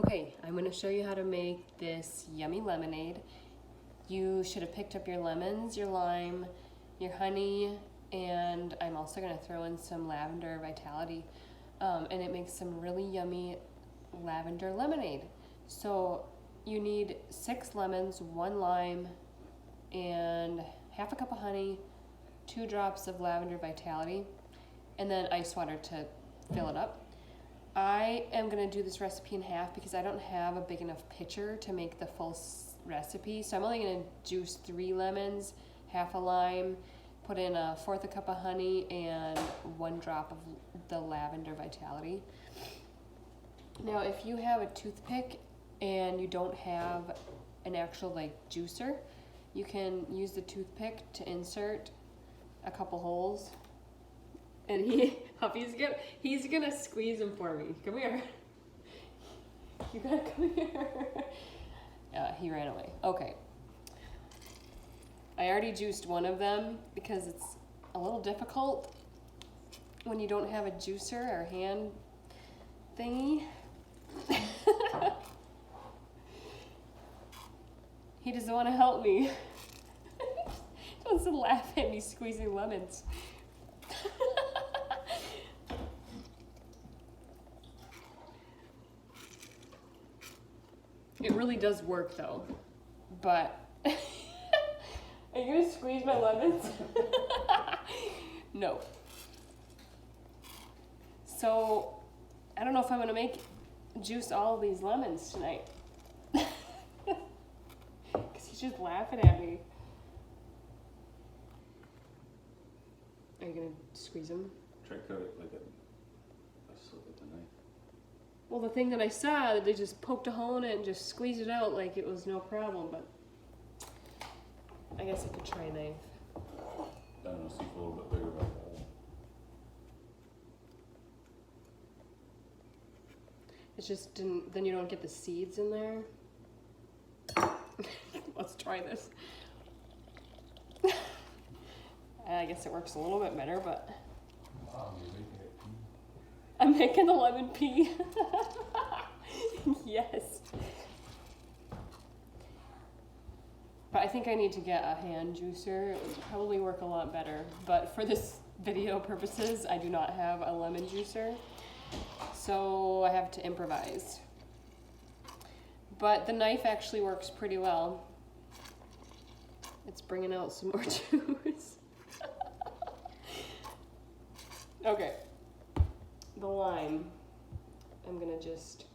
Okay, I'm going to show you how to make this yummy lemonade. You should have picked up your lemons, your lime, your honey, and I'm also going to throw in some lavender vitality. And it makes some really yummy lavender lemonade. So you need 6 lemons, 1 lime, and half a cup of honey, 2 drops of lavender vitality, and then ice water to fill it up. I am going to do this recipe in half because I don't have a big enough pitcher to make the full recipe. So I'm only going to juice 3 lemons, half a lime, put in 1/4 cup of honey, and 1 drop of the lavender vitality. Now, if you have a toothpick and you don't have an actual juicer, you can use the toothpick to insert a couple holes. And he's gonna squeeze them for me. Come here. You gotta come here. He ran away. Okay. I already juiced one of them because it's a little difficult when you don't have a juicer or hand thingy. He doesn't want to help me. He wants to laugh at me squeezing lemons. It really does work though, but are you gonna squeeze my lemons? No. So I don't know if I'm gonna juice all of these lemons tonight. Because he's just laughing at me. Are you gonna squeeze them? Try to cut it like a slit with the knife. Well, the thing that I saw, they just poked a hole in it and just squeezed it out like it was no problem, but I guess I could try a knife. I don't know, see if a little bit bigger about that. It's just then you don't get the seeds in there. Let's try this. I guess it works a little bit better, but Wow, you're making it pee. I'm making the lemon pea. Yes. But I think I need to get a hand juicer. It would probably work a lot better. But for this video purposes, I do not have a lemon juicer. So I have to improvise. But the knife actually works pretty well. It's bringing out some more juice. Okay. The lime. I'm gonna just,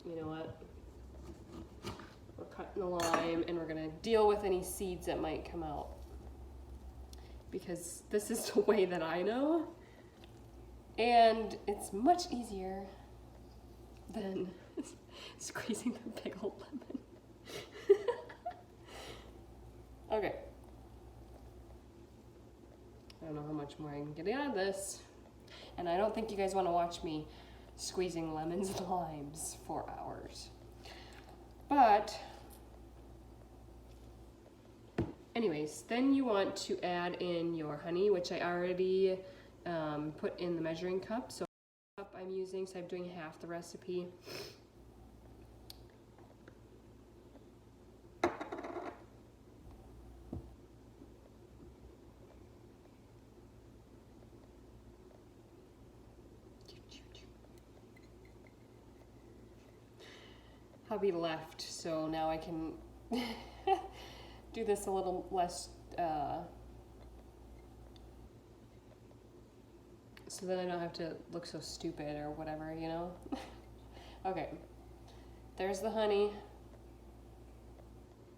you know what? We're cutting the lime and we're gonna deal with any seeds that might come out. Because this is the way that I know. And it's much easier than squeezing the big old lemon. Okay. I don't know how much more I can get out of this. And I don't think you guys want to watch me squeezing lemons and limes for hours. But anyways, then you want to add in your honey, which I already put in the measuring cup. So I'm using, so I'm doing half the recipe. Hubby left, so now I can do this a little less, so then I don't have to look so stupid or whatever, you know? Okay, there's the honey.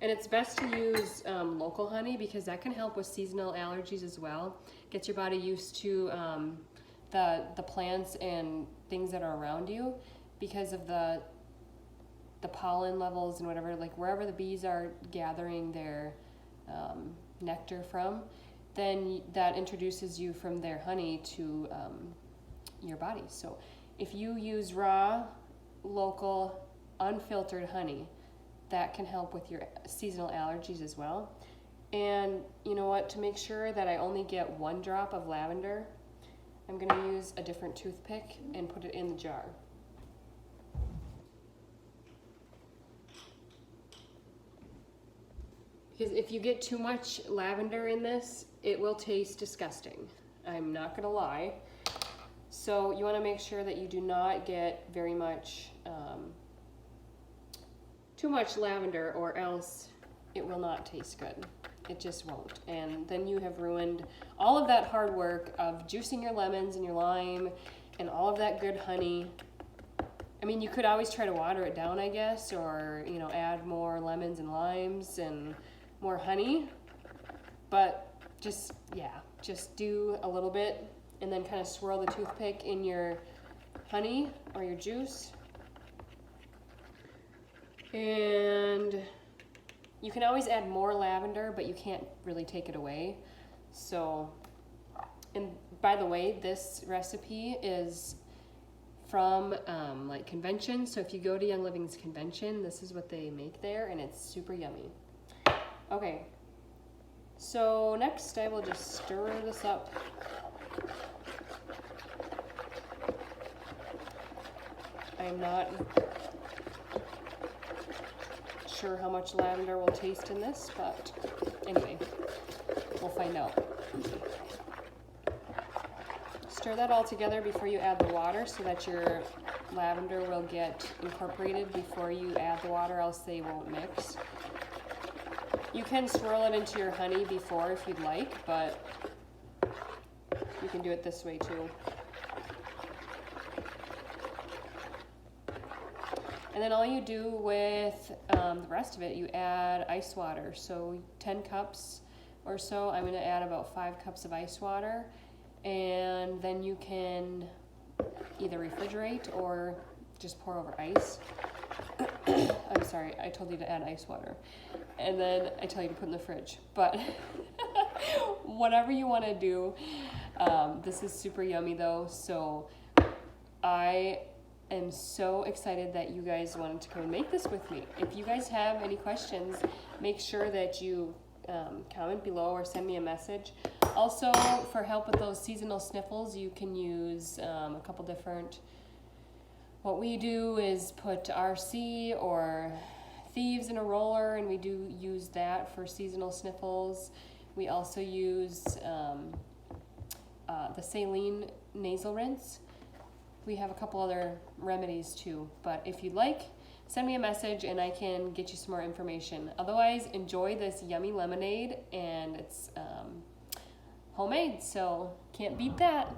And it's best to use local honey because that can help with seasonal allergies as well. Gets your body used to the plants and things that are around you because of the pollen levels and whatever, like wherever the bees are gathering their nectar from, then that introduces you from their honey to your body. So if you use raw, local, unfiltered honey, that can help with your seasonal allergies as well. And you know what, to make sure that I only get 1 drop of lavender, I'm gonna use a different toothpick and put it in the jar. Because if you get too much lavender in this, it will taste disgusting. I'm not gonna lie. So you wanna make sure that you do not get very much, too much lavender, or else it will not taste good. It just won't. And then you have ruined all of that hard work of juicing your lemons and your lime and all of that good honey. I mean, you could always try to water it down, I guess, or, you know, add more lemons and limes and more honey. But just do a little bit and then kind of swirl the toothpick in your honey or your juice. And you can always add more lavender, but you can't really take it away. So, and by the way, this recipe is from like convention. So if you go to Young Living's convention, this is what they make there, and it's super yummy. Okay, so next I will just stir this up. I'm not sure how much lavender will taste in this, but anyway, we'll find out. Stir that all together before you add the water so that your lavender will get incorporated before you add the water, else they won't mix. You can swirl it into your honey before if you'd like, but you can do it this way too. And then all you do with the rest of it, you add ice water. So 10 cups or so, I'm gonna add about 5 cups of ice water. And then you can either refrigerate or just pour over ice. I'm sorry, I told you to add ice water. And then I tell you to put in the fridge. But whatever you wanna do, this is super yummy though. So I am so excited that you guys wanted to come and make this with me. If you guys have any questions, make sure that you comment below or send me a message. Also, for help with those seasonal sniffles, you can use a couple different, what we do is put RC or Thieves in a roller, and we do use that for seasonal sniffles. We also use the saline nasal rinse. We have a couple other remedies too, but if you'd like, send me a message and I can get you some more information. Otherwise, enjoy this yummy lemonade, and it's homemade, so can't beat that.